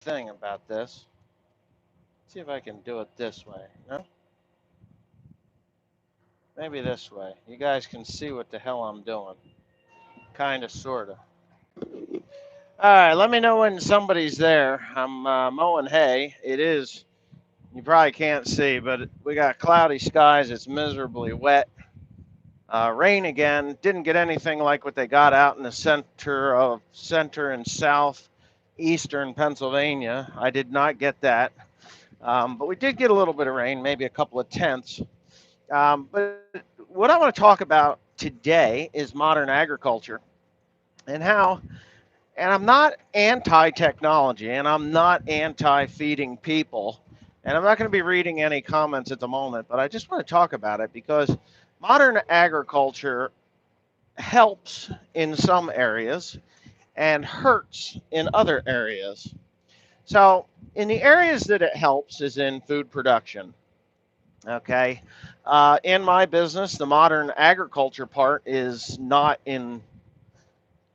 thing about this. See if I can do it this way. No? Maybe this way. You guys can see what the hell I'm doing. Kind of, sort of. All right, let me know when somebody's there. I'm mowing hay. It is, you probably can't see, but we got cloudy skies. It's miserably wet. Rain again. Didn't get anything like what they got out in the center and southeastern Pennsylvania. I did not get that. But we did get a little bit of rain, maybe a couple of tenths. But what I want to talk about today is modern agriculture and how, and I'm not anti technology and I'm not anti feeding people. And I'm not going to be reading any comments at the moment, but I just want to talk about it because modern agriculture helps in some areas and hurts in other areas. So, in the areas that it helps is in food production. Okay. In my business, the modern agriculture part is not in,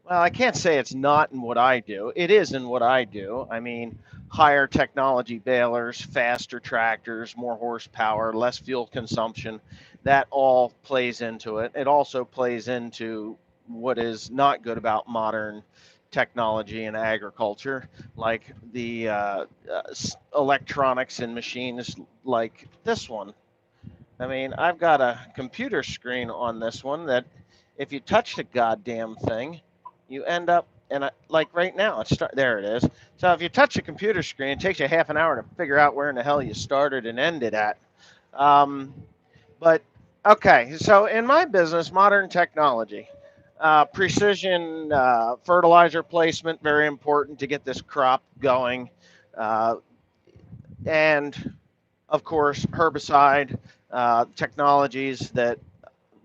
well, I can't say it's not in what I do. It is in what I do. I mean, higher technology balers, faster tractors, more horsepower, less fuel consumption. That all plays into it. It also plays into what is not good about modern technology and agriculture, like the electronics and machines like this one. I mean, I've got a computer screen on this one that if you touch the goddamn thing, you end up, and like right now, there it is. So if you touch a computer screen, it takes you half an hour to figure out where in the hell you started and ended at. Um, but okay, so in my business, modern technology, precision fertilizer placement, very important to get this crop going. Uh, and of course, herbicide technologies that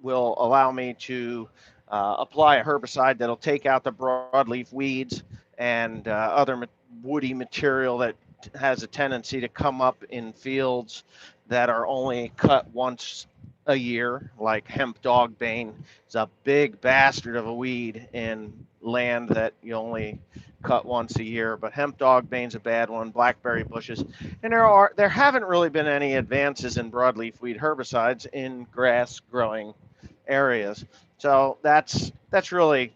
will allow me to apply a herbicide that'll take out the broadleaf weeds and other woody material that has a tendency to come up in fields that are only cut once a year, like hemp dogbane is a big bastard of a weed in land that you only cut once a year. But hemp dogbane's a bad one. Blackberry bushes, and there haven't really been any advances in broadleaf weed herbicides in grass growing areas. So that's really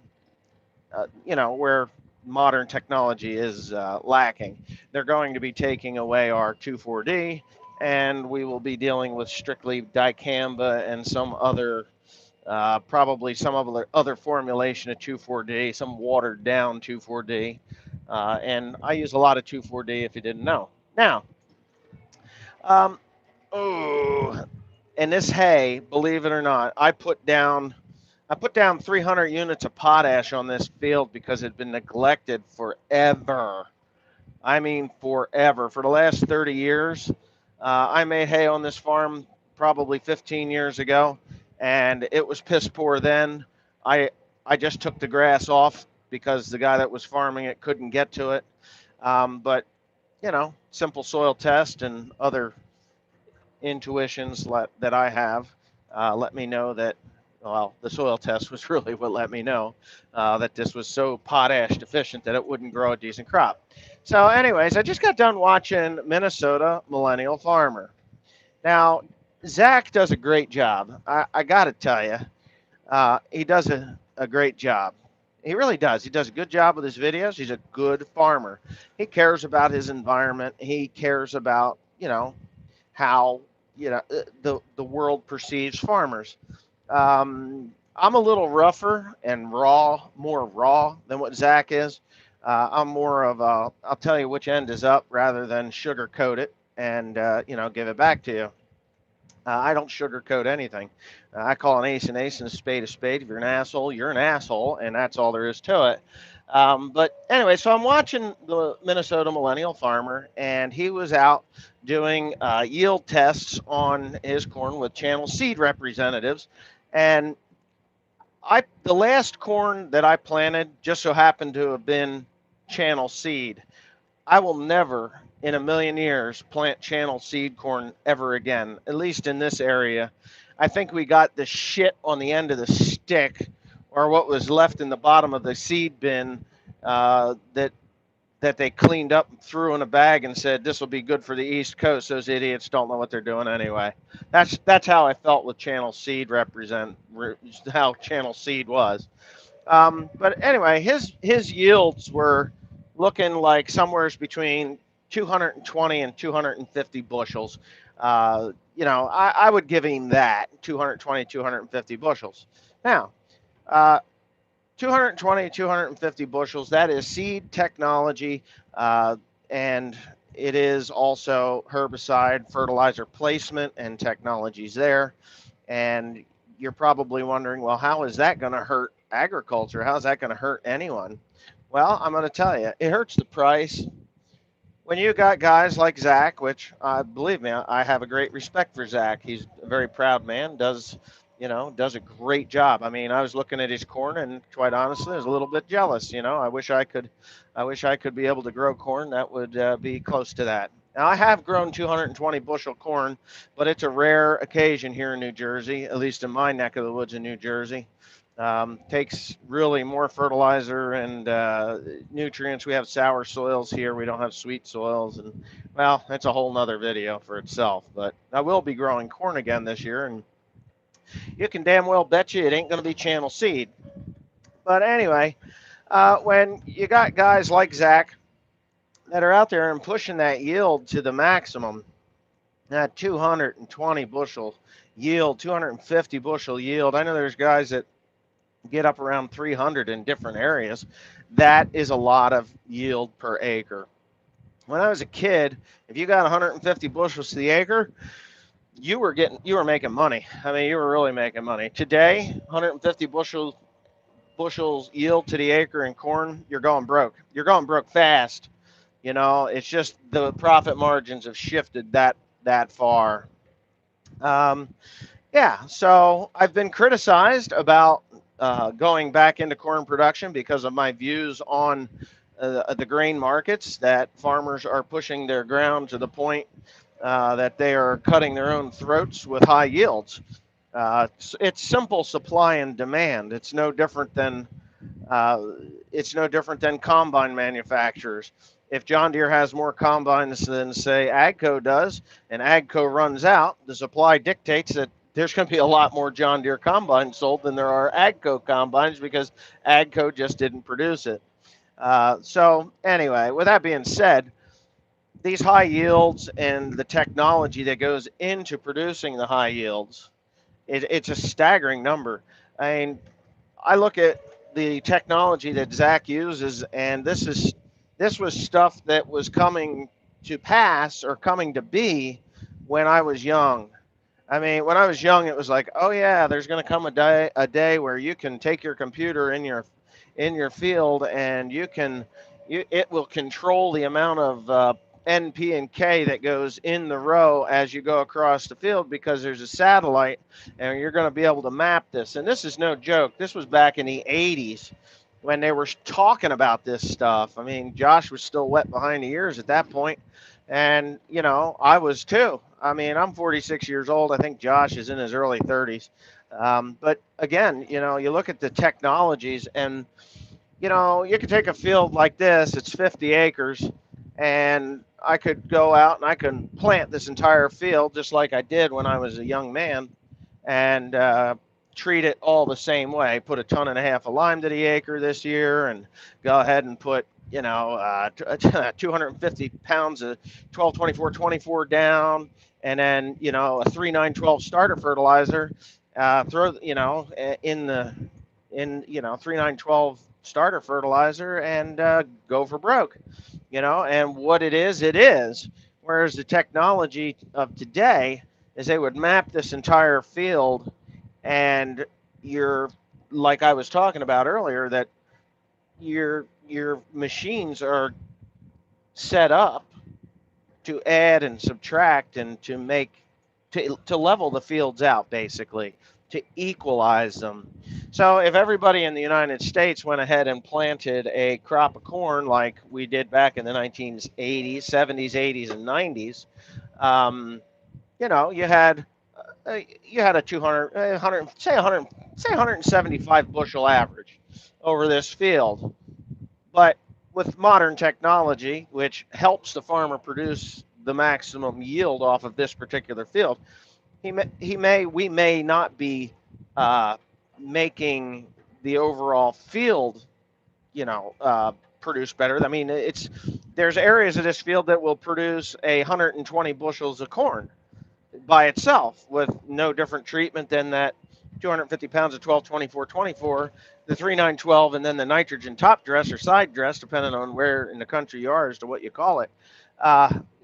where modern technology is lacking. They're going to be taking away our 2,4-D, and we will be dealing with strictly dicamba and some other, probably some other formulation of 2,4-D, some watered down 2,4-D. And I use a lot of 2,4-D if you didn't know. Now, um, oh, and this hay, believe it or not, I put down 300 units of potash on this field because it had been neglected forever. I mean, forever. For the last 30 years, I made hay on this farm probably 15 years ago, and it was piss poor then. I I just took the grass off because the guy that was farming it couldn't get to it. But simple soil test and other intuitions that I have let me know that, well, the soil test was really what let me know that this was so potash deficient that it wouldn't grow a decent crop. So, anyways, I just got done watching Minnesota Millennial Farmer. Now, Zach does a great job. I got to tell you, he does a great job. He really does. He does a good job with his videos. He's a good farmer. He cares about his environment. He cares about, how the world perceives farmers. I'm a little rougher and more raw than what Zach is. I'm more of a, I'll tell you which end is up rather than sugarcoat it and give it back to you. I don't sugarcoat anything. I call an ace and a spade a spade. If you're an asshole, you're an asshole, and that's all there is to it. But anyway, so I'm watching the Minnesota Millennial Farmer, and he was out doing yield tests on his corn with channel seed representatives. And the last corn that I planted just so happened to have been channel seed. I will never in a million years plant channel seed corn ever again, at least in this area. I think we got the shit on the end of the stick or what was left in the bottom of the seed bin that that they cleaned up, threw in a bag, and said this will be good for the East Coast. Those idiots don't know what they're doing anyway. That's how I felt with Channel Seed how Channel Seed was. But anyway, his yields were looking like somewhere between 220 and 250 bushels. I would give him that 220, 250 bushels. Now, uh, 220, 250 bushels, that is seed technology, uh, and it is also herbicide, fertilizer placement, and technologies there. And you're probably wondering, well, how is that going to hurt agriculture? How is that going to hurt anyone? Well, I'm going to tell you, it hurts the price. When you got guys like Zach, which believe me, I have a great respect for Zach. He's a very proud man. Does a great job. I mean, I was looking at his corn, and quite honestly, I was a little bit jealous. I wish I could be able to grow corn that would be close to that. Now, I have grown 220 bushel corn, but it's a rare occasion here in New Jersey, at least in my neck of the woods in New Jersey. Takes really more fertilizer and nutrients. We have sour soils here. We don't have sweet soils. And, well, that's a whole nother video for itself. But I will be growing corn again this year. And you can damn well bet you it ain't going to be channel seed. But anyway, when you got guys like Zach that are out there and pushing that yield to the maximum, that 220 bushel yield, 250 bushel yield. I know there's guys that get up around 300 in different areas. That is a lot of yield per acre. When I was a kid, if you got 150 bushels to the acre, you were making money. I mean, you were really making money. Today, 150 bushels yield to the acre in corn, you're going broke. You're going broke fast. It's just the profit margins have shifted that far. So I've been criticized about going back into corn production because of my views on the grain markets, that farmers are pushing their ground to the point that they are cutting their own throats with high yields. It's simple supply and demand. It's no different than combine manufacturers. If John Deere has more combines than, say, AGCO does, and AGCO runs out, the supply dictates that there's going to be a lot more John Deere combines sold than there are AGCO combines because AGCO just didn't produce it. So anyway, with that being said, these high yields and the technology that goes into producing the high yields, it's a staggering number. I mean, I look at the technology that Zach uses, and this was stuff that was coming to pass or coming to be when I was young. I mean, when I was young, it was like, oh yeah, there's going to come a day where you can take your computer in your field, and it will control the amount of N, P, and K that goes in the row as you go across the field because there's a satellite, and you're going to be able to map this. And this is no joke. This was back in the 80s when they were talking about this stuff. I mean, Josh was still wet behind the ears at that point, and I was too. I mean, I'm 46 years old. I think Josh is in his early 30s. But again, you look at the technologies, and you could take a field like this. It's 50 acres, and I could go out and I can plant this entire field just like I did when I was a young man, and treat it all the same way. Put a ton and a half of lime to the acre this year, and go ahead and put 250 pounds of 12, 24, 24 down, and then a 3-9-12 starter fertilizer. Throw in 3-9-12 starter fertilizer, and go for broke. And what it is. Whereas the technology of today is they would map this entire field, and you're, like I was talking about earlier, that your machines are set up to add and subtract and to level the fields out, basically, to equalize them. So if everybody in the United States went ahead and planted a crop of corn like we did back in the 1980s, 70s, 80s, and 90s, you had a 175 bushel average over this field. But with modern technology, which helps the farmer produce the maximum yield off of this particular field, we may not be uh, making the overall field, you know, produce better. I mean, there's areas of this field that will produce 120 bushels of corn by itself with no different treatment than that 250 pounds of 12, 24, 24, the 3912, and then the nitrogen top dress or side dress, depending on where in the country you are as to what you call it.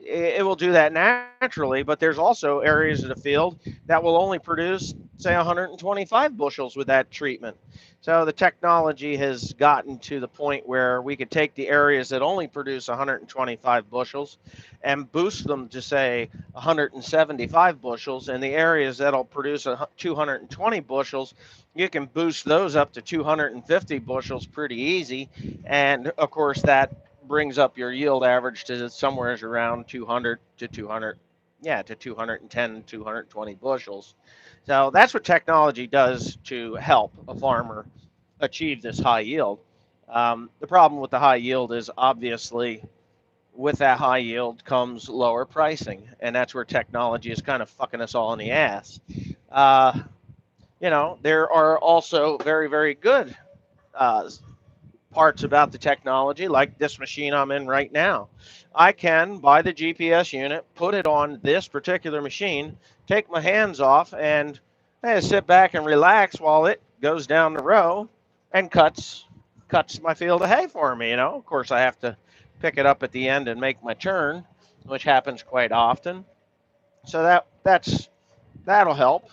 It will do that naturally, but there's also areas of the field that will only produce, say, 125 bushels with that treatment. So the technology has gotten to the point where we could take the areas that only produce 125 bushels and boost them to, say, 175 bushels, and the areas that'll produce 220 bushels, you can boost those up to 250 bushels pretty easy. And of course, that brings up your yield average to somewhere around 200 to 200, yeah, to 210, 220 bushels. So that's what technology does to help a farmer achieve this high yield. The problem with the high yield is obviously with that high yield comes lower pricing, and that's where technology is kind of fucking us all in the ass. Uh, there are also very, very good uh, parts about the technology, like this machine I'm in right now. I can buy the GPS unit, put it on this particular machine, take my hands off, and sit back and relax while it goes down the row and cuts my field of hay for me. Of course, I have to pick it up at the end and make my turn, which happens quite often. So that'll help.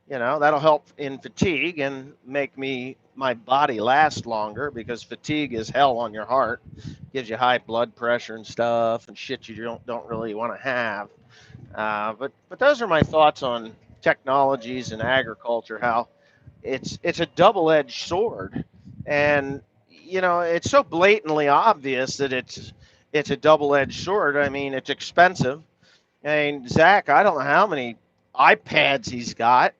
That'll help in fatigue and make my body last longer, because fatigue is hell on your heart. Gives you high blood pressure and stuff and shit you don't really want to have. But those are my thoughts on technologies and agriculture. How it's a double-edged sword, and it's so blatantly obvious that it's a double-edged sword. I mean, it's expensive. I mean, Zach, I don't know how many iPads he's got.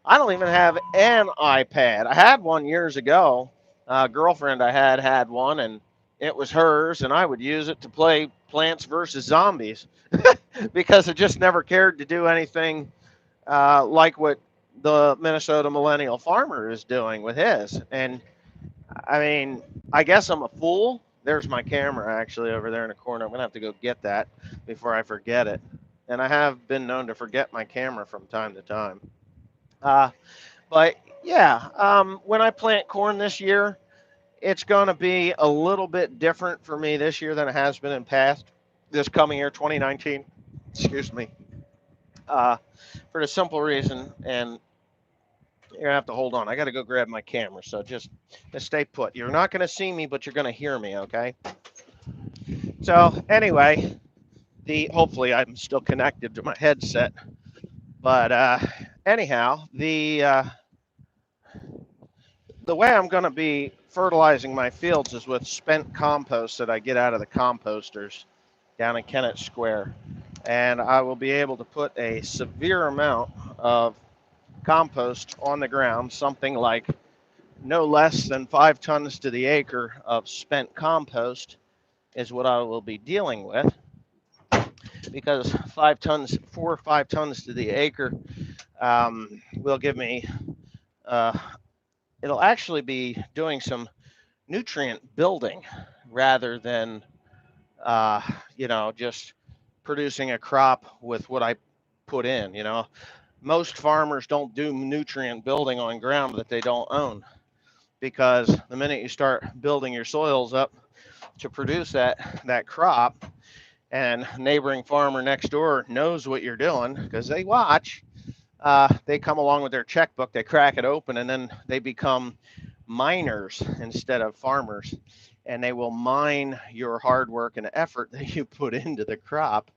I don't even have an iPad. I had one years ago. A girlfriend I had one, and it was hers, and I would use it to play Plants vs. Zombies because I just never cared to do anything like what the Minnesota millennial farmer is doing with his. And I mean, I guess I'm a fool. There's my camera actually over there in the corner. I'm going to have to go get that before I forget it. And I have been known to forget my camera from time to time. Uh, but yeah, when I plant corn this year, it's going to be a little bit different for me this year than it has been in past. This coming year, 2019, excuse me, uh, for the simple reason, and you're going to have to hold on. I got to go grab my camera, so just stay put. You're not going to see me, but you're going to hear me, okay? So anyway, hopefully I'm still connected to my headset. But anyhow, the way I'm going to be fertilizing my fields is with spent compost that I get out of the composters down in Kennett Square. And I will be able to put a severe amount of compost on the ground, something like no less than 5 tons to the acre of spent compost is what I will be dealing with, because 4 or 5 tons to the acre will give me, it'll actually be doing some nutrient building rather than, just producing a crop with what I put in. Most farmers don't do nutrient building on ground that they don't own, because the minute you start building your soils up to produce that crop, and neighboring farmer next door knows what you're doing because they watch, they come along with their checkbook, they crack it open, and then they become miners instead of farmers, and they will mine your hard work and effort that you put into the crop,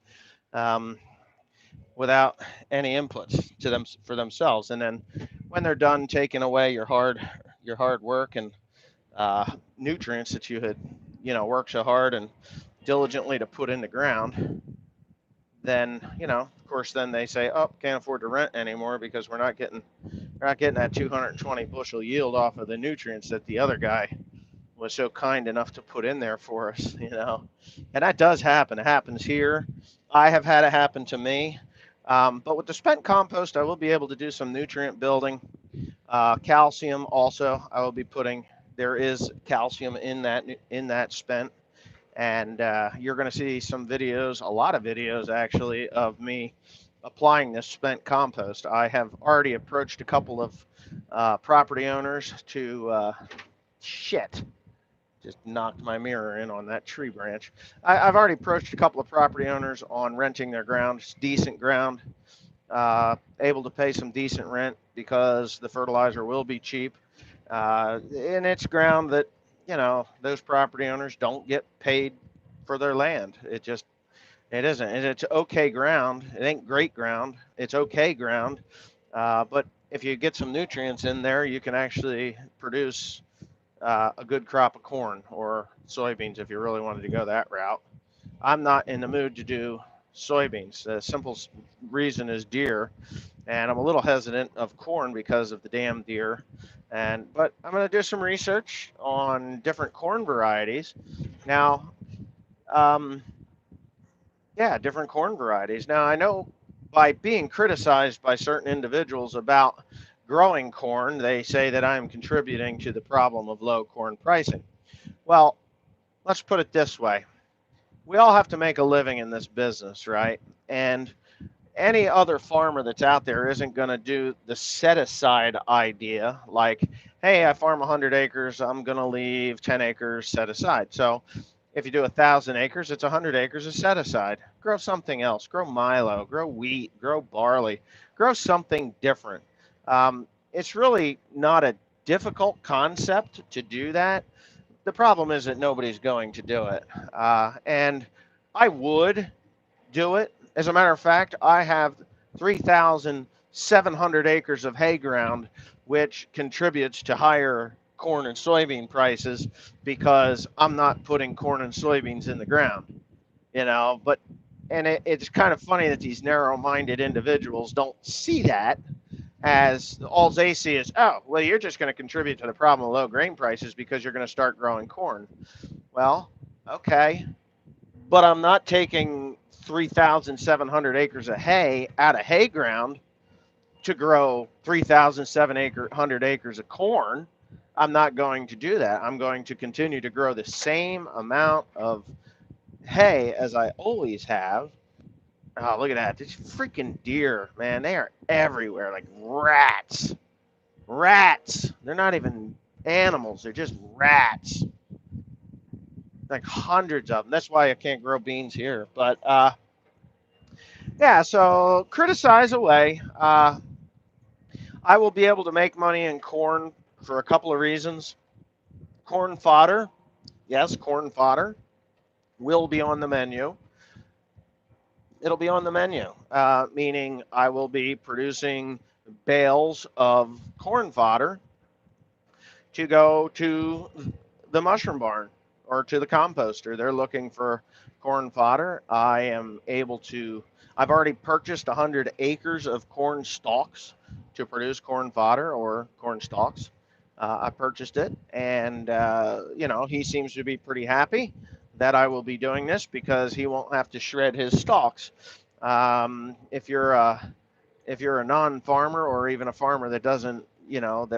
without any inputs to them for themselves. And then when they're done taking away your hard work and nutrients that you had worked so hard and diligently to put in the ground, then of course then they say, oh, can't afford to rent anymore because we're not getting that 220 bushel yield off of the nutrients that the other guy was so kind enough to put in there for us, And that does happen. It happens here. I have had it happen to me. But with the spent compost, I will be able to do some nutrient building. Calcium also, I will be putting. There is calcium in that spent, and you're going to see some videos, a lot of videos actually, of me applying this spent compost. I have already approached a couple of property owners to shit. Just knocked my mirror in on that tree branch. I've already approached a couple of property owners on renting their ground. It's decent ground, able to pay some decent rent because the fertilizer will be cheap. And it's ground that, those property owners don't get paid for their land. It isn't. It's okay ground. It ain't great ground. It's okay ground. But if you get some nutrients in there, you can actually produce a good crop of corn or soybeans if you really wanted to go that route. I'm not in the mood to do soybeans. The simple reason is deer, and I'm a little hesitant of corn because of the damn deer. But I'm going to do some research on different corn varieties. Now, different corn varieties. Now, I know by being criticized by certain individuals about growing corn, they say that I'm contributing to the problem of low corn pricing. Well, let's put it this way. We all have to make a living in this business, right? And any other farmer that's out there isn't going to do the set aside idea like, hey, I farm 100 acres, I'm going to leave 10 acres set aside. So if you do 1,000 acres, it's 100 acres is set aside. Grow something else. Grow milo, grow wheat, grow barley, grow something different. It's really not a difficult concept to do that. The problem is that nobody's going to do it. And I would do it. As a matter of fact, I have 3,700 acres of hay ground, which contributes to higher corn and soybean prices because I'm not putting corn and soybeans in the ground, But it's kind of funny that these narrow-minded individuals don't see that, as all they see is, oh, well, you're just going to contribute to the problem of low grain prices because you're going to start growing corn. Well, okay, but I'm not taking 3,700 acres of hay out of hay ground to grow 3,700 acres of corn. I'm not going to do that. I'm going to continue to grow the same amount of hay as I always have. Oh, look at that. These freaking deer, man, they are everywhere like rats. Rats. They're not even animals, they're just rats. Like hundreds of them. That's why I can't grow beans here. But so criticize away. I will be able to make money in corn for a couple of reasons. Corn fodder. Yes, corn fodder will be on the menu. It'll be on the menu, meaning I will be producing bales of corn fodder to go to the mushroom barn or to the composter. They're looking for corn fodder. I've already purchased 100 acres of corn stalks to produce corn fodder or corn stalks. I purchased it, and he seems to be pretty happy that I will be doing this because he won't have to shred his stalks. If you're a non-farmer or even a farmer that doesn't,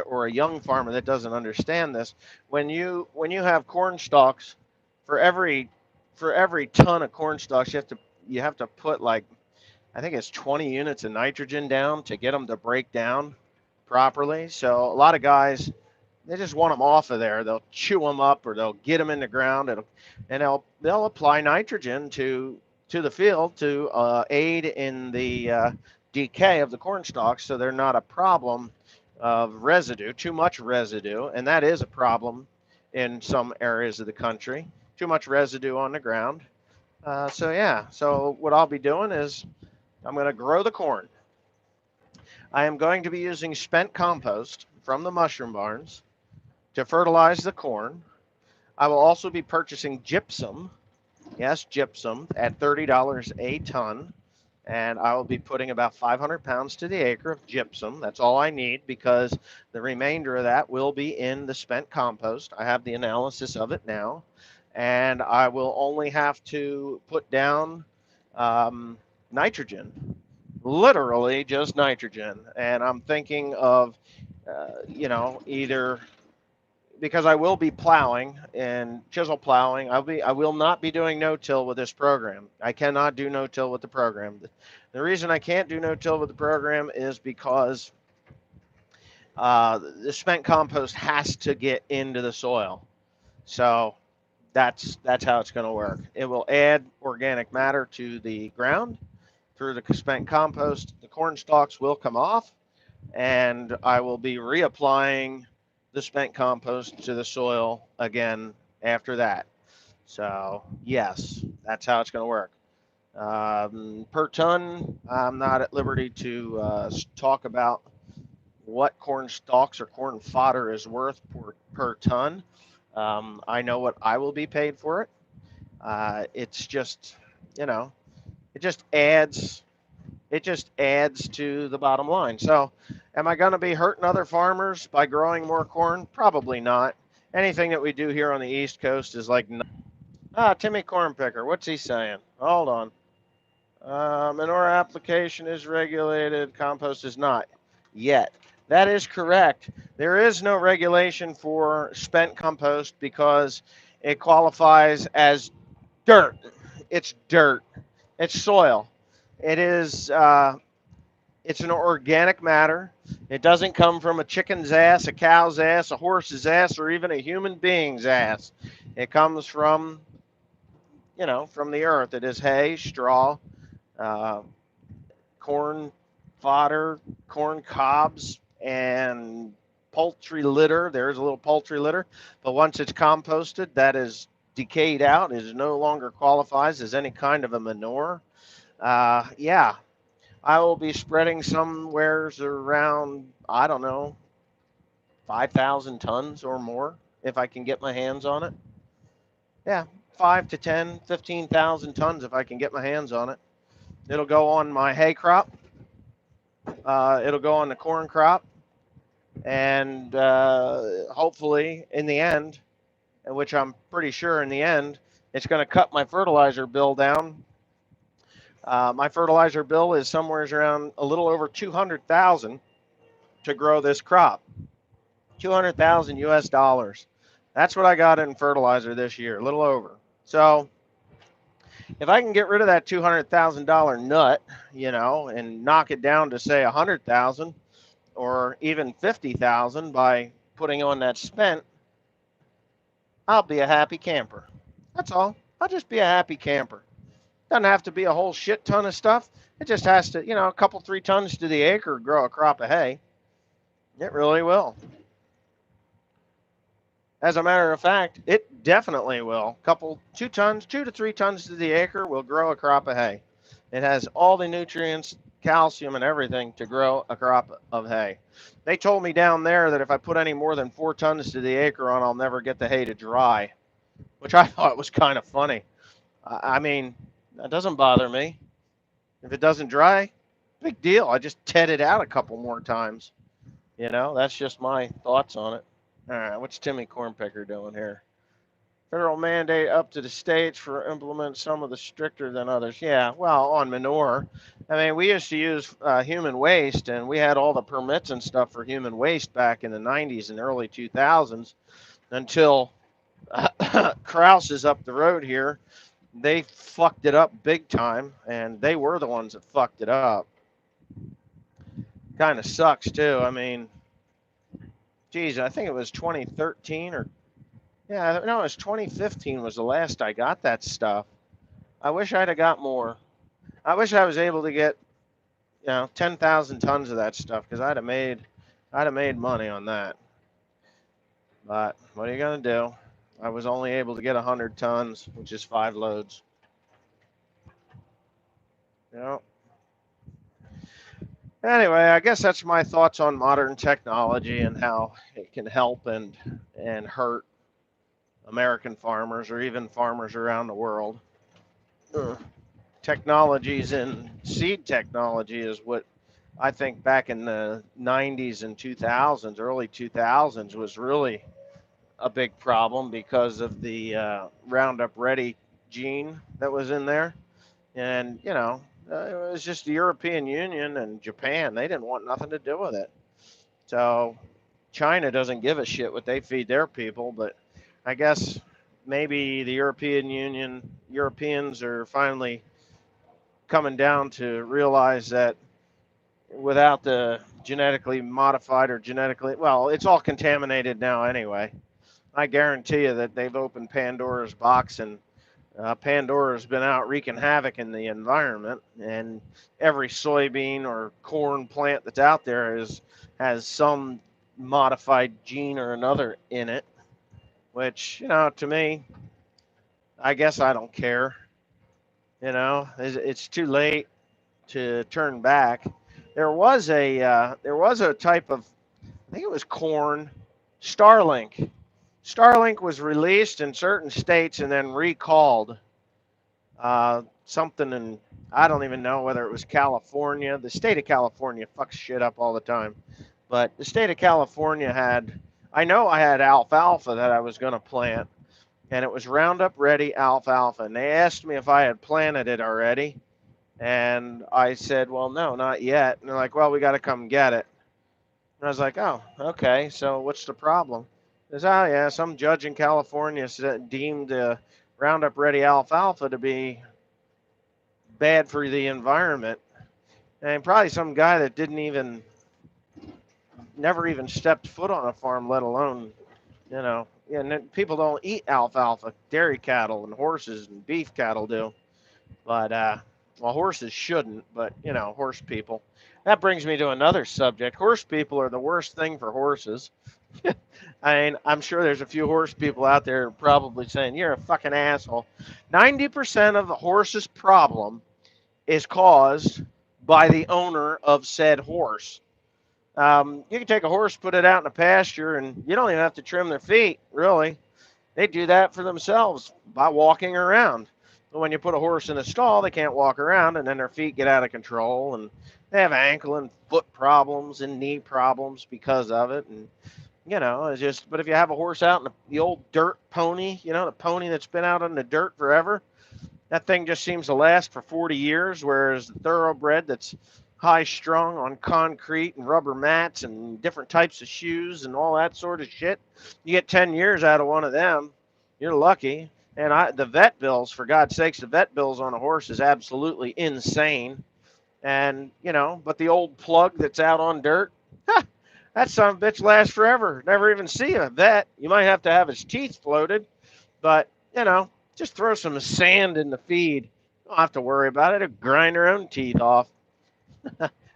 or a young farmer that doesn't understand this, when you have corn stalks, for every ton of corn stalks, you have to put like, I think it's 20 units of nitrogen down to get them to break down properly. So a lot of guys, they just want them off of there. They'll chew them up or they'll get them in the ground and they'll apply nitrogen to the field to aid in the decay of the corn stalks, so they're not a problem of residue, too much residue, and that is a problem in some areas of the country. Too much residue on the ground. So what I'll be doing is I'm going to grow the corn. I am going to be using spent compost from the mushroom barns to fertilize the corn. I will also be purchasing gypsum. Yes, gypsum at $30 a ton. and I will be putting about 500 pounds to the acre of gypsum. That's all I need because the remainder of that will be in the spent compost. I have the analysis of it now, and I will only have to put down nitrogen, literally just nitrogen. And I'm thinking of, either because I will be plowing and chisel plowing. I will not be doing no-till with this program. I cannot do no-till with the program. The reason I can't do no-till with the program is because the spent compost has to get into the soil. So that's how it's going to work. It will add organic matter to the ground through the spent compost. The corn stalks will come off, and I will be reapplying the spent compost to the soil again after that. So yes, that's how it's going to work. Per ton, I'm not at liberty to talk about what corn stalks or corn fodder is worth per ton. I know what I will be paid for it. It's just, you know, it just adds to the bottom line. So, am I going to be hurting other farmers by growing more corn? Probably not. Anything that we do here on the East Coast is like, Timmy Cornpicker, what's he saying? Hold on. Manure application is regulated, compost is not yet. That is correct. There is no regulation for spent compost because it qualifies as dirt. It's dirt. It's soil. It is. It's an organic matter. It doesn't come from a chicken's ass, a cow's ass, a horse's ass, or even a human being's ass. It comes from, from the earth. It is hay, straw, uh, corn fodder, corn cobs, and poultry litter. There's a little poultry litter, but once it's composted, that is decayed out. It no longer qualifies as any kind of a manure. Yeah, I will be spreading somewheres around, I don't know, 5,000 tons or more if I can get my hands on it. Yeah, 5 to 10, 15,000 tons if I can get my hands on it. It'll go on my hay crop. It'll go on the corn crop. And hopefully, in the end, which I'm pretty sure in the end, it's going to cut my fertilizer bill down. My fertilizer bill is somewhere around a little over 200,000 to grow this crop. 200,000 US dollars. That's what I got in fertilizer this year, a little over. So if I can get rid of that $200,000 nut, and knock it down to say 100,000 or even 50,000 by putting on that spent, I'll be a happy camper. That's all. I'll just be a happy camper. Doesn't have to be a whole shit ton of stuff. It just has to, a couple, 3 tons to the acre grow a crop of hay. It really will. As a matter of fact, it definitely will. 2 to 3 tons to the acre will grow a crop of hay. It has all the nutrients, calcium, and everything to grow a crop of hay. They told me down there that if I put any more than 4 tons to the acre on, I'll never get the hay to dry, which I thought was kind of funny. I mean, that doesn't bother me. If it doesn't dry, big deal. I just ted it out a couple more times. That's just my thoughts on it. All right, what's Timmy Cornpicker doing here? Federal mandate up to the states for implement some of the stricter than others. Yeah, well, on manure. I mean, we used to use human waste, and we had all the permits and stuff for human waste back in the 90s and early 2000s until Kraus is up the road here. They fucked it up big time, and they were the ones that fucked it up. Kind of sucks, too. I mean, geez, I think it was 2013 or, yeah, no, it was 2015 was the last I got that stuff. I wish I'd have got more. I wish I was able to get, 10,000 tons of that stuff because I'd have made money on that. But what are you gonna do? I was only able to get 100 tons, which is 5 loads. Anyway, I guess that's my thoughts on modern technology and how it can help and hurt American farmers or even farmers around the world. technologies in seed technology is what I think back in the 90s and 2000s, early 2000s, was really a big problem because of the Roundup Ready gene that was in there. And, it was just the European Union and Japan. They didn't want nothing to do with it. So China doesn't give a shit what they feed their people, but I guess maybe the Europeans are finally coming down to realize that without the genetically modified or genetically, well, it's all contaminated now anyway. I guarantee you that they've opened Pandora's box, and Pandora's been out wreaking havoc in the environment, and every soybean or corn plant that's out there has some modified gene or another in it, which, to me, I guess I don't care. It's too late to turn back. There was a type of, I think it was corn, Starlink. Starlink was released in certain states and then recalled. Something in, I don't even know whether it was California. The state of California fucks shit up all the time. But the state of California I know I had alfalfa that I was going to plant, and it was Roundup Ready alfalfa. And they asked me if I had planted it already. And I said, well, no, not yet. And they're like, well, we got to come get it. And I was like, oh, okay. So what's the problem? He says, oh, yeah, some judge in California deemed Roundup Ready alfalfa to be bad for the environment. And probably some guy that never even stepped foot on a farm, let alone, and people don't eat alfalfa. Dairy cattle and horses and beef cattle do. But, well, horses shouldn't, but, horse people. That brings me to another subject. Horse people are the worst thing for horses. I mean, I'm sure there's a few horse people out there probably saying, you're a fucking asshole. 90% of the horse's problem is caused by the owner of said horse. You can take a horse, put it out in a pasture, and you don't even have to trim their feet, really. They do that for themselves by walking around. But when you put a horse in a stall, they can't walk around, and then their feet get out of control, and they have ankle and foot problems and knee problems because of it. And, it's just, but if you have a horse out in the old dirt pony, the pony that's been out in the dirt forever, that thing just seems to last for 40 years, whereas the thoroughbred that's high strung on concrete and rubber mats and different types of shoes and all that sort of shit, you get 10 years out of one of them, you're lucky. And the vet bills, for God's sakes, the vet bills on a horse is absolutely insane. And, but the old plug that's out on dirt, that son of a bitch lasts forever. Never even see a vet. You might have to have his teeth floated, but, just throw some sand in the feed. You don't have to worry about it. It'll grind their own teeth off.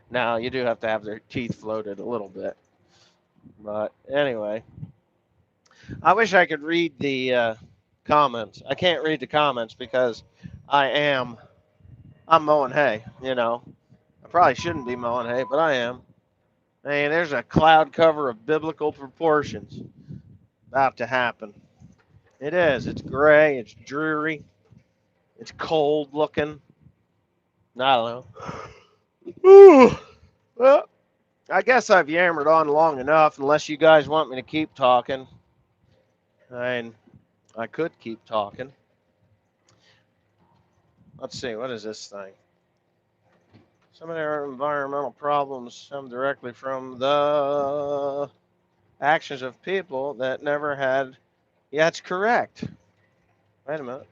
No, you do have to have their teeth floated a little bit. But anyway, I wish I could read the comments. I can't read the comments because I'm mowing hay, I probably shouldn't be mowing hay, but I am. Hey, there's a cloud cover of biblical proportions about to happen. It is. It's gray. It's dreary. It's cold looking. I don't know. Well, I guess I've yammered on long enough, unless you guys want me to keep talking. I could keep talking. Let's see, what is this thing? Some of their environmental problems stem directly from the actions of people that never had. Yeah, it's correct. Wait a minute.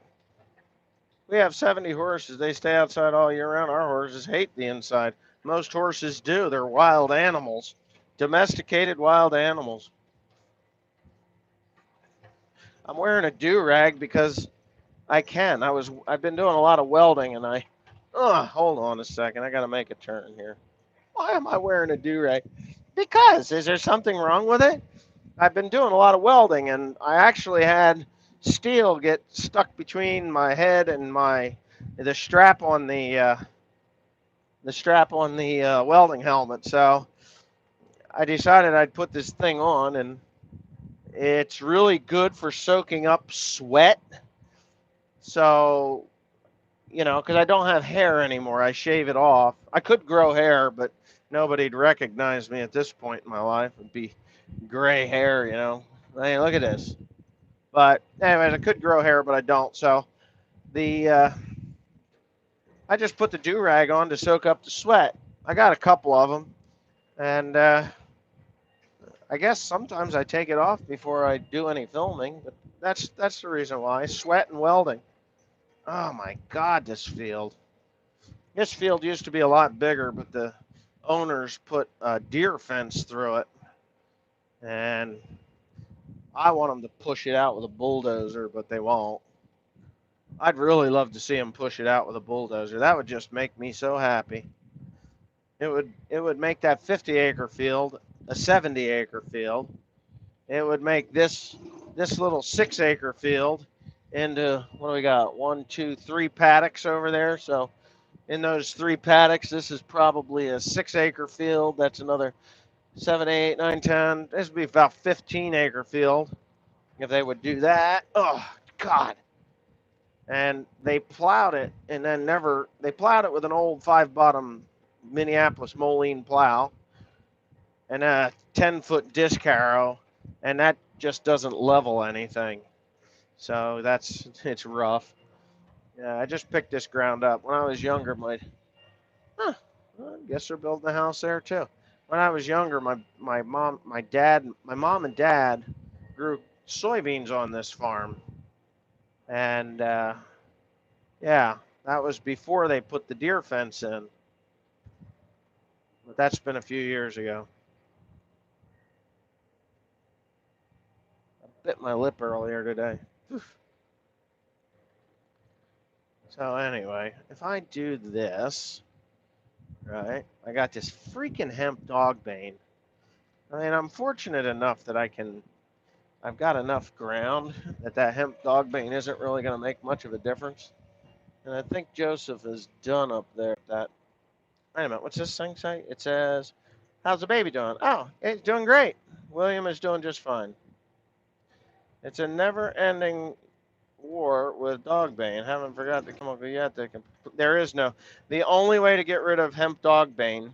We have 70 horses. They stay outside all year round. Our horses hate the inside. Most horses do. They're wild animals. Domesticated wild animals. I'm wearing a do-rag because I can. I've been doing a lot of welding, and hold on a second. I got to make a turn here. Why am I wearing a do-rag? Because. Is there something wrong with it? I've been doing a lot of welding, and I actually had steel get stuck between my head and the strap on the welding helmet. So I decided I'd put this thing on, and it's really good for soaking up sweat. So, you know, because I don't have hair anymore. I shave it off. I could grow hair, but nobody'd recognize me at this point in my life. It'd be gray hair, you know. I mean, look at this. But anyways, I could grow hair, but I don't. So the I just put the do-rag on to soak up the sweat. I got a couple of them, and I guess sometimes I take it off before I do any filming. But that's the reason why. Sweat and welding. Oh my God, this field. This field used to be a lot bigger, but the owners put a deer fence through it, and I want them to push it out with a bulldozer, but they won't. I'd really love to see them push it out with a bulldozer. That would just make me so happy. It would make that 50-acre field a 70-acre field. It would make this little 6-acre field into, what do we got? 1, 2, 3 paddocks over there. So in those 3 paddocks, this is probably a 6-acre field. That's another 7, 8, 9, 10. This would be about 15-acre field if they would do that. Oh God. And they plowed it, and then they plowed it with an old 5-bottom Minneapolis Moline plow and a 10-foot disc harrow, and that just doesn't level anything. So it's rough. Yeah, I just picked this ground up. When I was younger, well, I guess they're building a house there too. When I was younger, my mom and dad grew soybeans on this farm, and yeah, that was before they put the deer fence in. But that's been a few years ago. I bit my lip earlier today. So anyway, if I do this, right, I got this freaking hemp dogbane. I mean, I'm fortunate enough that I've got enough ground that hemp dogbane isn't really going to make much of a difference. And I think Joseph is done up there at that. Wait a minute, what's this thing say? It says, how's the baby doing? Oh, it's doing great. William is doing just fine. It's a never-ending war with dogbane. Haven't forgot to come up with yet. There is no. The only way to get rid of hemp dogbane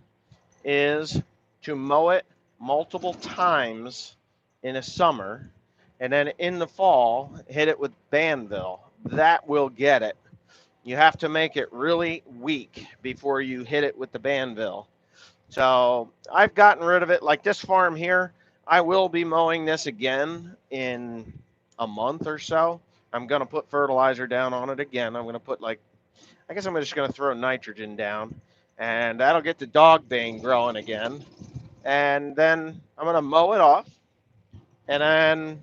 is to mow it multiple times in a summer, and then in the fall hit it with Banville. That will get it. You have to make it really weak before you hit it with the Banville. So I've gotten rid of it. Like this farm here, I will be mowing this again in a month or so. I'm going to put fertilizer down on it again. I'm going to put I guess I'm just going to throw nitrogen down, and that'll get the dogbane growing again. And then I'm going to mow it off, and then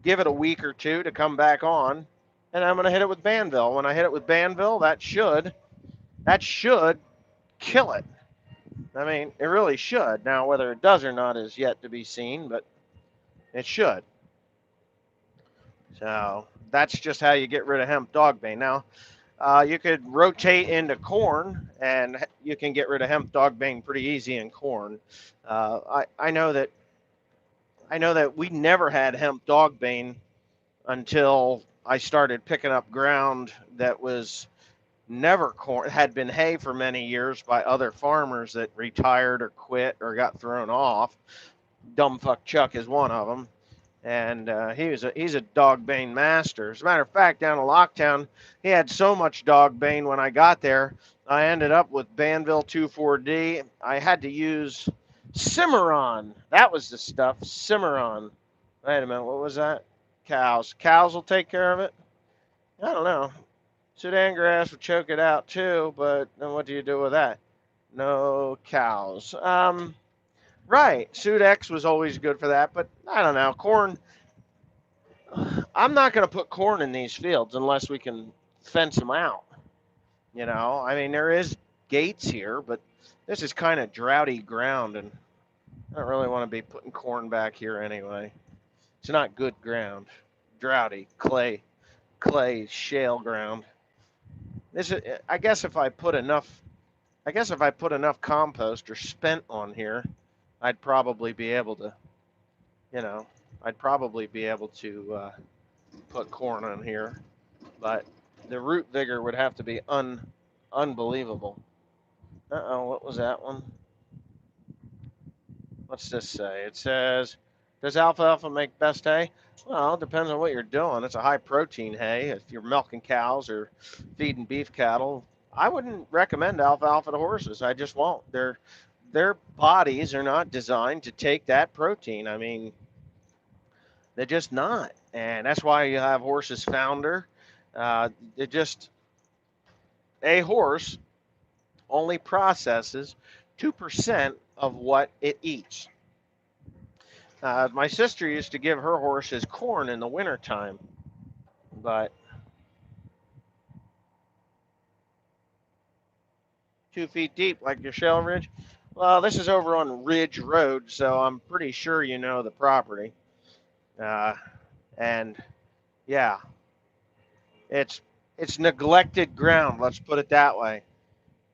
give it a week or two to come back on, and I'm going to hit it with Banville. When I hit it with Banville, that should kill it. I mean, it really should. Now, whether it does or not is yet to be seen, but it should. So that's just how you get rid of hemp dogbane. Now, you could rotate into corn, and you can get rid of hemp dogbane pretty easy in corn. I know that we never had hemp dogbane until I started picking up ground that was never corn, had been hay for many years by other farmers that retired or quit or got thrown off. Dumbfuck Chuck is one of them, and he's a dogbane master. As a matter of fact, down in Locktown, he had so much dogbane when I got there, I ended up with Banville 2,4-D. I had to use Cimarron. That was the stuff. Cimarron. Wait a minute, what was that? Cows. Cows will take care of it. I don't know. Sudan grass would choke it out too, but then what do you do with that? No cows. Right. Sudex was always good for that, but I don't know. Corn. I'm not going to put corn in these fields unless we can fence them out. You know, I mean, there is gates here, but this is kind of droughty ground, and I don't really want to be putting corn back here anyway. It's not good ground. Droughty, clay, shale ground. This is, I guess if I put enough compost or spent on here, I'd probably be able to, put corn on here. But the root vigor would have to be unbelievable. Uh-oh, what was that one? What's this say? It says, does alfalfa make best hay? Well, it depends on what you're doing. It's a high protein hay. If you're milking cows or feeding beef cattle, I wouldn't recommend alfalfa to horses. I just won't. Their bodies are not designed to take that protein. I mean, they're just not. And that's why you have horses founder. They're just a horse only processes 2% of what it eats. My sister used to give her horses corn in the wintertime, but 2 feet deep, like your shell ridge. Well, this is over on Ridge Road, so I'm pretty sure you know the property. Uh, and yeah, it's it's neglected ground. Let's put it that way.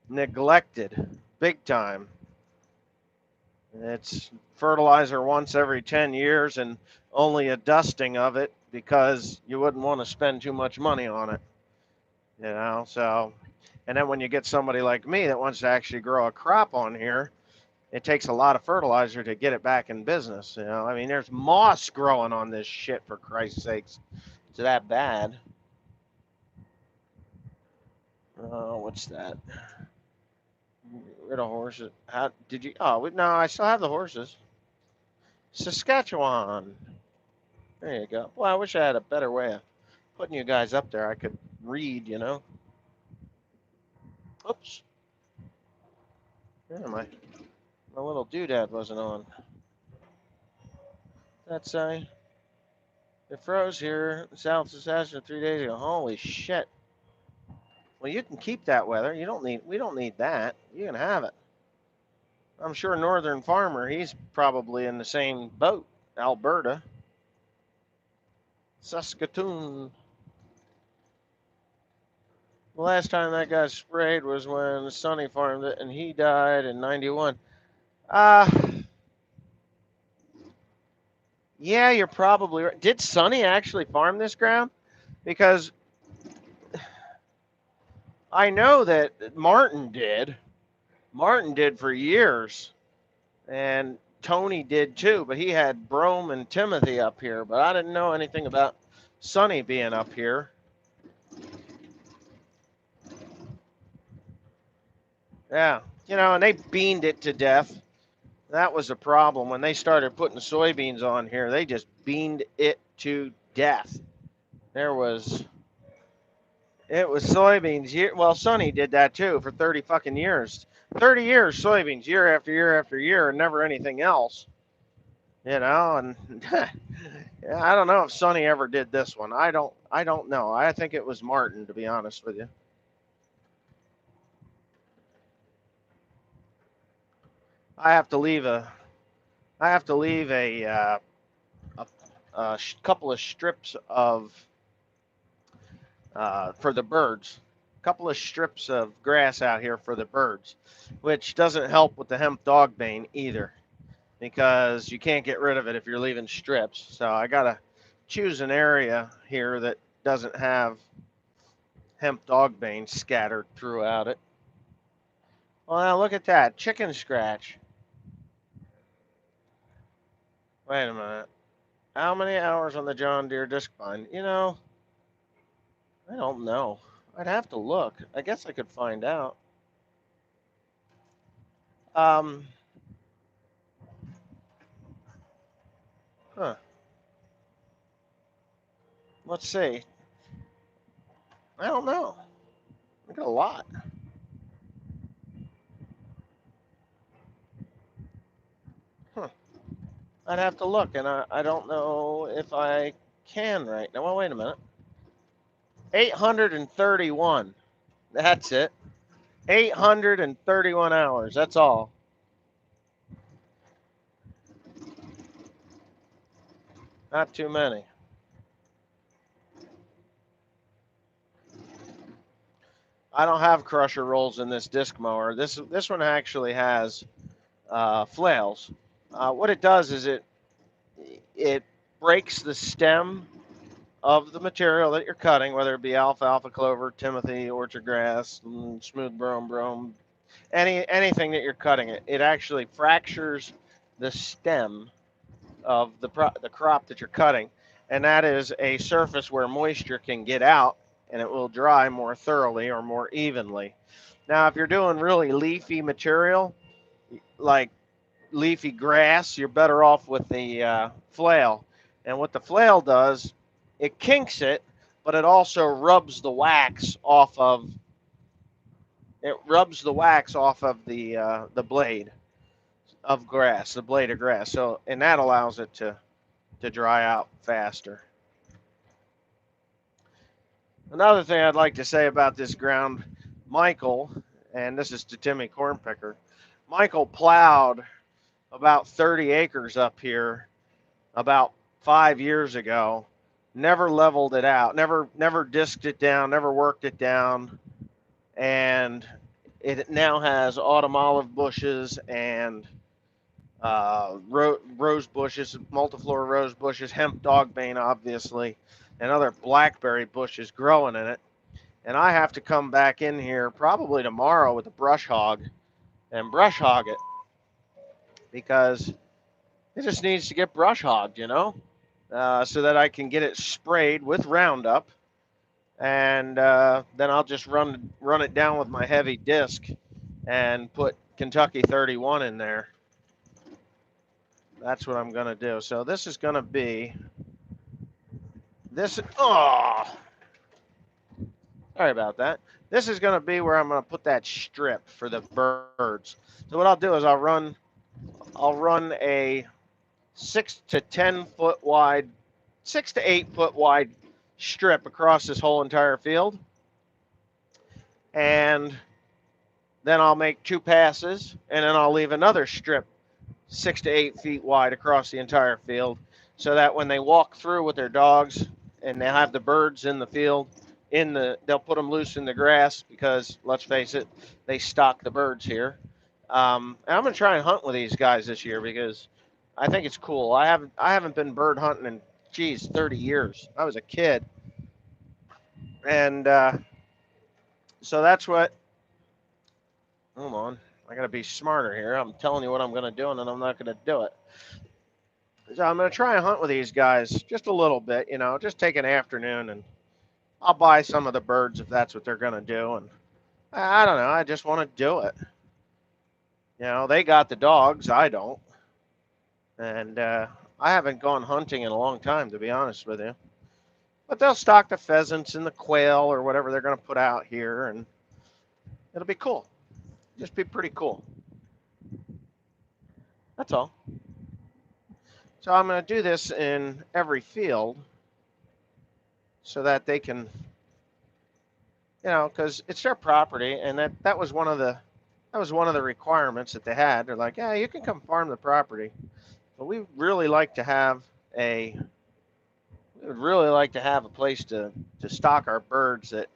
Neglected, big time. It's fertilizer once every 10 years and only a dusting of it because you wouldn't want to spend too much money on it. So, and then when you get somebody like me that wants to actually grow a crop on here, it takes a lot of fertilizer to get it back in business. I mean, there's moss growing on this shit, for Christ's sakes. It's that bad. Oh, what's that? Rid of horses. How did you? Oh, no, I still have the horses. Saskatchewan. There you go. Well, I wish I had a better way of putting you guys up there. I could read. Oops. Yeah, my little doodad wasn't on. That's it froze here in South Saskatchewan 3 days ago. Holy shit. Well, you can keep that weather. We don't need that. You can have it. I'm sure Northern Farmer, he's probably in the same boat. Alberta. Saskatoon. The last time that got sprayed was when Sonny farmed it, and he died in '91. Uh, yeah, you're probably right. Did Sonny actually farm this ground? Because I know that Martin did. Martin did for years, and Tony did too, but he had Brome and Timothy up here. But I didn't know anything about Sonny being up here. Yeah, and they beaned it to death. That was a problem when they started putting soybeans on here. They just beaned it to death. It was soybeans. Well, Sonny did that too for 30 fucking years. 30 years soybeans, year after year after year, and never anything else. And I don't know if Sonny ever did this one. I don't know. I think it was Martin, to be honest with you. I have to leave a I have to leave a couple of strips of for the birds. A couple of strips of grass out here for the birds, which doesn't help with the hemp dogbane either, because you can't get rid of it if you're leaving strips. So I gotta choose an area here that doesn't have hemp dogbane scattered throughout it. Well, now look at that chicken scratch. Wait a minute. How many hours on the John Deere disc bind? I don't know. I'd have to look. I guess I could find out. Um, huh. Let's see. I don't know. I got a lot. Huh. I'd have to look, and I don't know if I can right now. Well, wait a minute. 831. That's it. 831 hours. That's all. Not too many. I don't have crusher rolls in this disc mower. This one actually has flails. What it does is it breaks the stem of the material that you're cutting, whether it be alfalfa, clover, timothy, orchard grass, smooth brome, anything that you're cutting, it actually fractures the stem of the crop that you're cutting, and that is a surface where moisture can get out and it will dry more thoroughly or more evenly. Now, if you're doing really leafy material, like leafy grass, you're better off with the flail. And what the flail does, it kinks it, but it also rubs the wax off of the blade of grass, the blade of grass. So, and that allows it to dry out faster. Another thing I'd like to say about this ground, Michael, and this is to Timmy Cornpicker, Michael plowed about 30 acres up here about 5 years ago, never leveled it out, never disked it down, never worked it down, and it now has autumn olive bushes and rose bushes, multiflora rose bushes, hemp dogbane, obviously, and other blackberry bushes growing in it. And I have to come back in here probably tomorrow with a brush hog and brush hog it because it just needs to get brush hogged, so that I can get it sprayed with Roundup, and then I'll just run it down with my heavy disc and put Kentucky 31 in there. That's what I'm gonna do. So this is gonna be this. Oh, sorry about that. This is gonna be where I'm gonna put that strip for the birds. So what I'll do is I'll run a 6 to 10 foot wide, 6 to 8 foot wide strip across this whole entire field, and then I'll make 2 passes, and then I'll leave another strip 6 to 8 feet wide across the entire field, so that when they walk through with their dogs and they'll have the birds in the field, they'll put them loose in the grass because let's face it, they stock the birds here. And I'm gonna try and hunt with these guys this year because I think it's cool. I haven't been bird hunting in 30 years. I was a kid, and so that's what. Hold on, I gotta be smarter here. I'm telling you what I'm gonna do, and then I'm not gonna do it. So I'm gonna try and hunt with these guys just a little bit, just take an afternoon, and I'll buy some of the birds if that's what they're gonna do. And I don't know, I just want to do it. They got the dogs, I don't, and I haven't gone hunting in a long time, to be honest with you. But they'll stock the pheasants and the quail or whatever they're gonna put out here, and it'll be cool. Just be pretty cool. That's all. So I'm going to do this in every field so that they can, because it's their property, and that was one of the requirements that they had. They're like, yeah, you can come farm the property, but we would really like to have a place to stock our birds that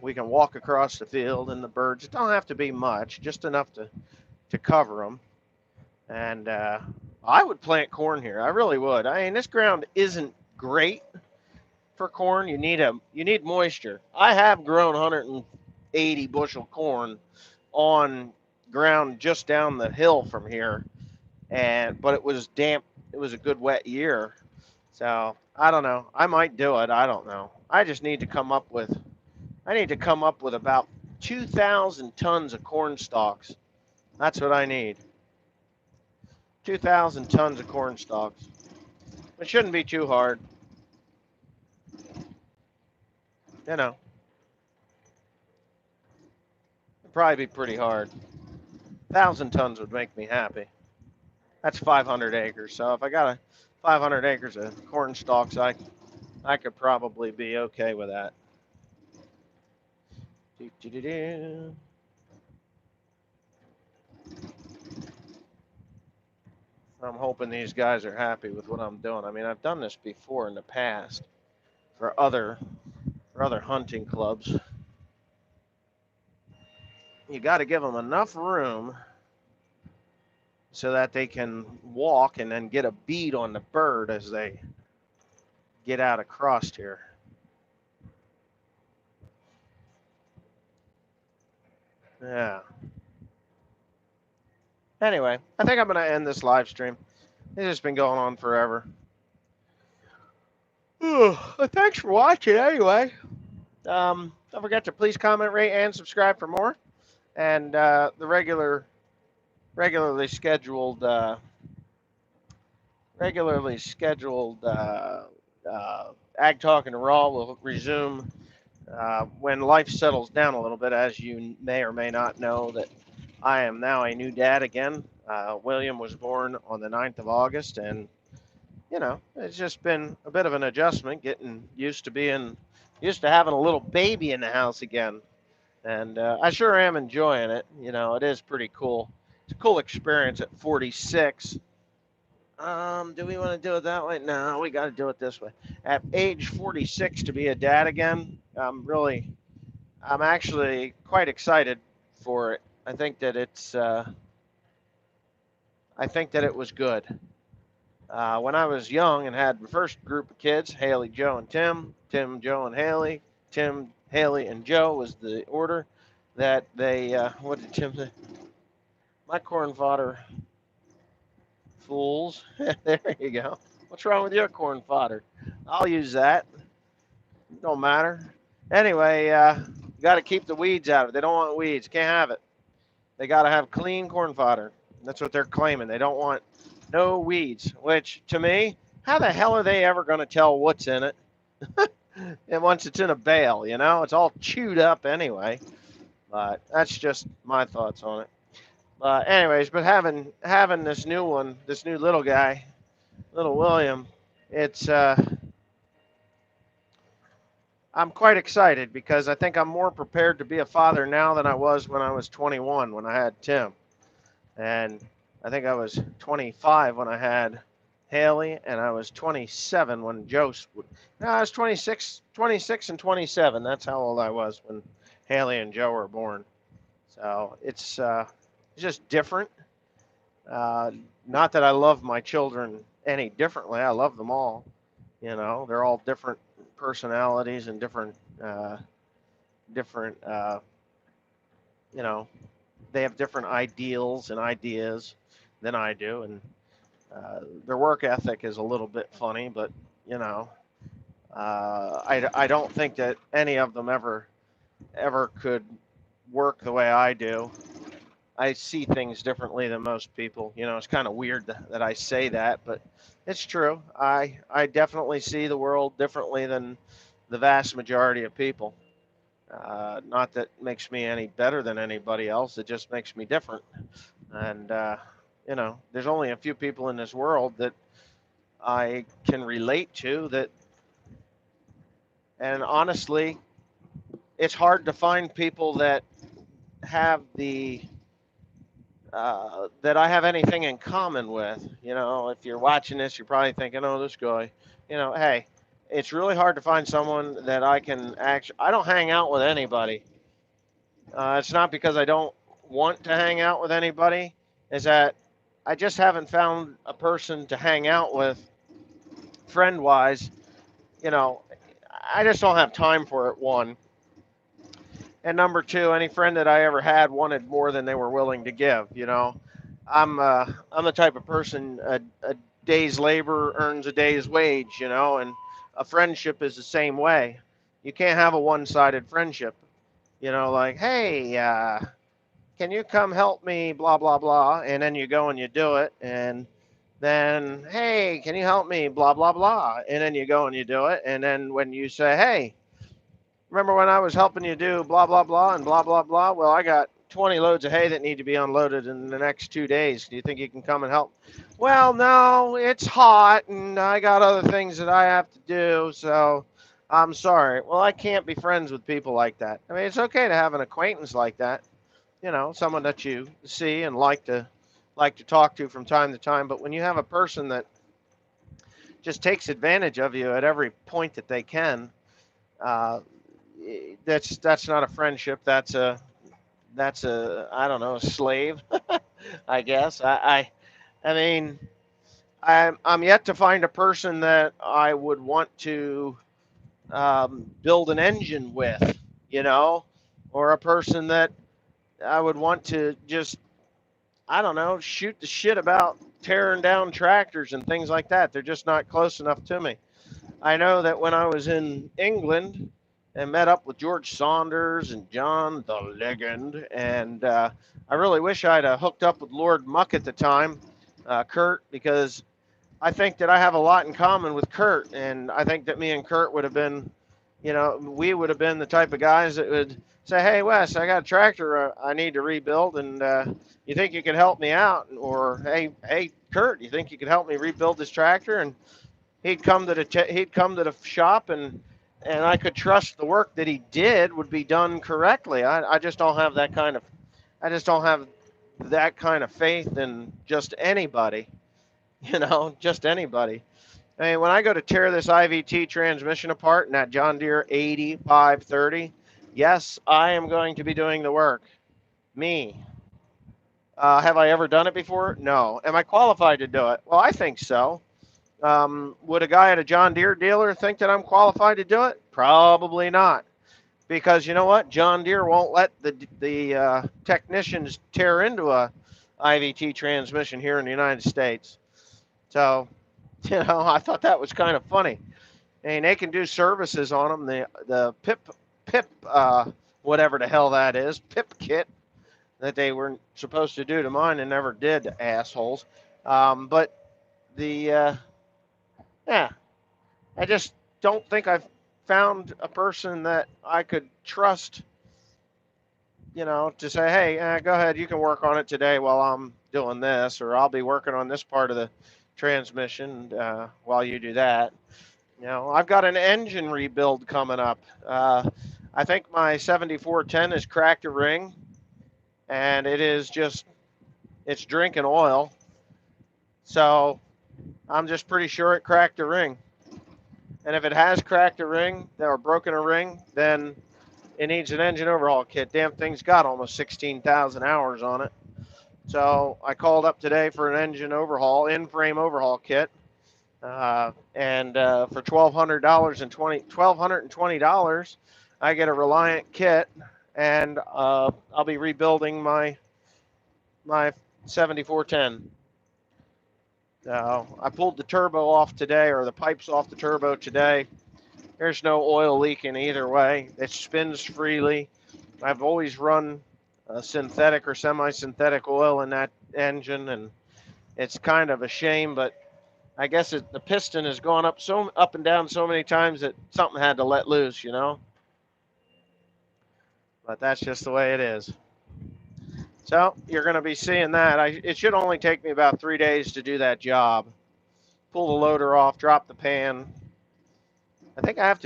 we can walk across the field, and the birds, it don't have to be much, just enough to cover them. And I would plant corn here. I really would. I mean, this ground isn't great for corn. You need moisture. I have grown 180 bushel corn on ground just down the hill from here, but it was damp. It was a good wet year. So I don't know. I might do it. I don't know. I just need to come up with about 2,000 tons of corn stalks. That's what I need. 2,000 tons of corn stalks. It shouldn't be too hard. It'd probably be pretty hard. 1,000 tons would make me happy. That's 500 acres. So if I got 500 acres of corn stalks, I could probably be okay with that. I'm hoping these guys are happy with what I'm doing. I mean, I've done this before in the past for other hunting clubs. You got to give them enough room so that they can walk and then get a bead on the bird as they get out across here. Yeah. Anyway, I think I'm going to end this live stream. It's just been going on forever. Thanks for watching anyway. Don't forget to please comment, rate, and subscribe for more. And the regularly scheduled Ag Talk and Raw will resume when life settles down a little bit. As you may or may not know, that I am now a new dad again. William was born on the 9th of August, and you know, it's just been a bit of an adjustment, getting used to having a little baby in the house again. And I sure am enjoying it. You know, it is pretty cool. It's a cool experience at 46. Do we want to do it that way? No, we got to do it this way. At age 46 to be a dad again, I'm actually quite excited for it. I think that it was good. When I was young and had the first group of kids, Haley, Joe, and Tim, Joe, and Haley, Tim, Haley, and Joe was the order that they, what did Tim say? My corn fodder fools. There you go. What's wrong with your corn fodder? I'll use that. Don't matter. Anyway, you got to keep the weeds out of it. They don't want weeds. Can't have it. They got to have clean corn fodder. That's what they're claiming. They don't want no weeds, which to me, how the hell are they ever going to tell what's in it? And once it's in a bale, you know, it's all chewed up anyway. But that's just my thoughts on it. Anyways, but having this new one, this new little guy, little William, it's I'm quite excited because I think I'm more prepared to be a father now than I was when I was 21 when I had Tim. And I think I was 25 when I had Haley, and I was 27 when Joe. No, I was 26 and 27. That's how old I was when Haley and Joe were born. So it's just different. Not that I love my children any differently. I love them all. You know, they're all different personalities and different. You know, they have different ideals and ideas than I do, and their work ethic is a little bit funny, but you know, I don't think that any of them ever could work the way I do. I see things differently than most people. You know, it's kind of weird that I say that, but it's true. I definitely see the world differently than the vast majority of people. Not that makes me any better than anybody else. It just makes me different. And you know, there's only a few people in this world that I can relate to that. And honestly, it's hard to find people that have that I have anything in common with. You know, if you're watching this, you're probably thinking, oh, this guy, you know, hey, it's really hard to find someone that I can actually, I don't hang out with anybody. It's not because I don't want to hang out with anybody, is that I just haven't found a person to hang out with friend wise. You know, I just don't have time for it, one. And number two, any friend that I ever had wanted more than they were willing to give. You know, I'm the type of person, a day's labor earns a day's wage. You know, and a friendship is the same way. You can't have a one-sided friendship. You know, like, hey, can you come help me? Blah blah blah, and then you go and you do it, and then, hey, can you help me? Blah blah blah, and then you go and you do it, and then when you say, hey, remember when I was helping you do blah, blah, blah, and blah, blah, blah? Well, I got 20 loads of hay that need to be unloaded in the next 2 days. Do you think you can come and help? Well, no, it's hot, and I got other things that I have to do, so I'm sorry. Well, I can't be friends with people like that. I mean, it's okay to have an acquaintance like that, you know, someone that you see and like to talk to from time to time. But when you have a person that just takes advantage of you at every point that they can, that's not a friendship. That's a I don't know, a slave. I guess. I mean, I'm yet to find a person that I would want to build an engine with, you know, or a person that I would want to just, I don't know, shoot the shit about tearing down tractors and things like that. They're just not close enough to me. I know that when I was in England and met up with George Saunders and John the Legend, and I really wish I'd hooked up with Lord Muck at the time, Kurt, because I think that I have a lot in common with Kurt, and I think that me and Kurt would have been, you know, we would have been the type of guys that would say, "Hey, Wes, I got a tractor I need to rebuild, and you think you could help me out?" Or, "Hey, Kurt, you think you could help me rebuild this tractor?" And he'd come to the shop, and I could trust the work that he did would be done correctly. I just don't have that kind of I just don't have that kind of faith in just anybody, just anybody. I mean, when I go to tear this IVT transmission apart in that John Deere 8530, yes, I am going to be doing the work. Me. Have I ever done it before? No. Am I qualified to do it? Well, I think so. Would a guy at a John Deere dealer think that I'm qualified to do it? Probably not. Because you know what? John Deere won't let the technicians tear into a IVT transmission here in the United States. So, I thought that was kind of funny. I mean, they can do services on them. The PIP whatever the hell that is, PIP kit that they were supposed to do to mine and never did, assholes. But the yeah, I just don't think I've found a person that I could trust, to say, hey, go ahead, you can work on it today while I'm doing this, or I'll be working on this part of the transmission while you do that. I've got an engine rebuild coming up. I think my 7410 has cracked a ring, and it's drinking oil. So I'm just pretty sure it cracked a ring. And if it has cracked a ring or broken a ring, then it needs an engine overhaul kit. Damn thing's got almost 16,000 hours on it. So I called up today for an engine overhaul, in-frame overhaul kit. And for $1,220, I get a Reliant kit, and I'll be rebuilding my 7410. I pulled the turbo off today, or the pipes off the turbo today. There's no oil leaking either way. It spins freely. I've always run synthetic or semi-synthetic oil in that engine, and it's kind of a shame, but I guess the piston has gone up and down so many times that something had to let loose. But that's just the way it is. So you're going to be seeing that. It should only take me about 3 days to do that job. Pull the loader off, drop the pan. I think I'm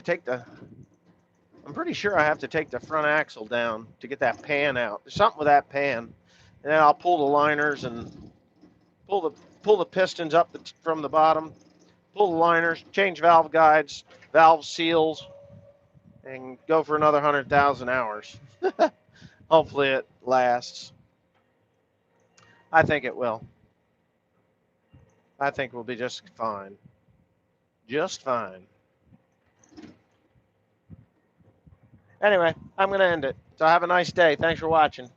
pretty sure I have to take the front axle down to get that pan out. There's something with that pan. And then I'll pull the liners and pull the pistons up from the bottom, pull the liners, change valve guides, valve seals, and go for another 100,000 hours. Hopefully it lasts. I think it will. I think we'll be just fine. Just fine. Anyway, I'm going to end it. So have a nice day. Thanks for watching.